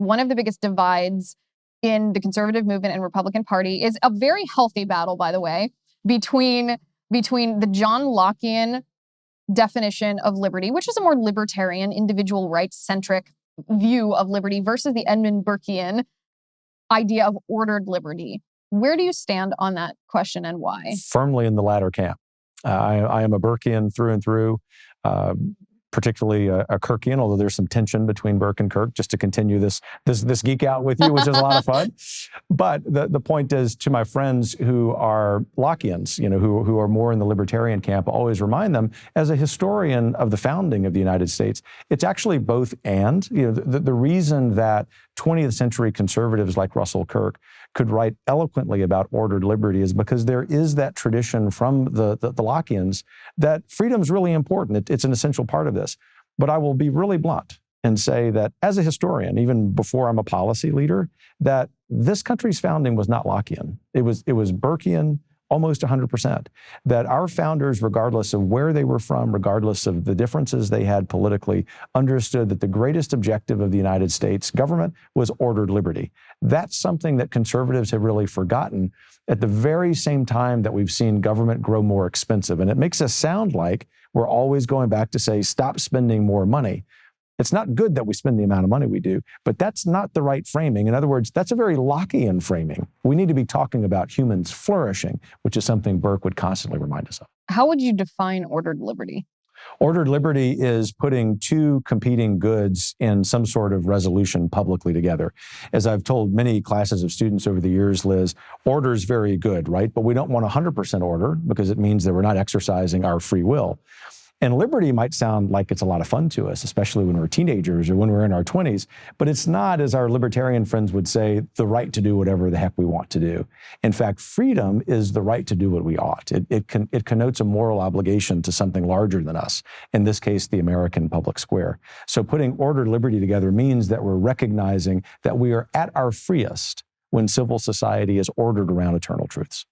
one of the biggest divides in the conservative movement and Republican Party is a very healthy battle, by the way, between the John Lockean definition of liberty, which is a more libertarian, individual rights-centric view of liberty, versus the Edmund Burkean idea of ordered liberty. Where do you stand on that question and why? Firmly in the latter camp. I am a Burkean through and through, particularly a Kirkian, although there's some tension between Burke and Kirk, just to continue this geek out with you, which is a lot of fun. But the point is, to my friends who are Lockeans, who are more in the libertarian camp, I always remind them, as a historian of the founding of the United States, it's actually both and. The reason that 20th century conservatives like Russell Kirk could write eloquently about ordered liberty is because there is that tradition from the Lockeans that freedom's really important. It's an essential part of this. But I will be really blunt and say that as a historian, even before I'm a policy leader, that this country's founding was not Lockean. It was Burkean, almost 100%. That our founders, regardless of where they were from, regardless of the differences they had politically, understood that the greatest objective of the United States government was ordered liberty. That's something that conservatives have really forgotten at the very same time that we've seen government grow more expensive. And it makes us sound like we're always going back to say, stop spending more money. It's not good that we spend the amount of money we do, but that's not the right framing. In other words, that's a very Lockean framing. We need to be talking about humans flourishing, which is something Burke would constantly remind us of. How would you define ordered liberty? Ordered liberty is putting two competing goods in some sort of resolution publicly together. As I've told many classes of students over the years, Liz, order is very good, right? But we don't want 100% order because it means that we're not exercising our free will. And liberty might sound like it's a lot of fun to us, especially when we're teenagers or when we're in our 20s, but it's not, as our libertarian friends would say, the right to do whatever the heck we want to do. In fact, freedom is the right to do what we ought. It connotes a moral obligation to something larger than us, in this case, the American public square. So putting ordered liberty together means that we're recognizing that we are at our freest when civil society is ordered around eternal truths.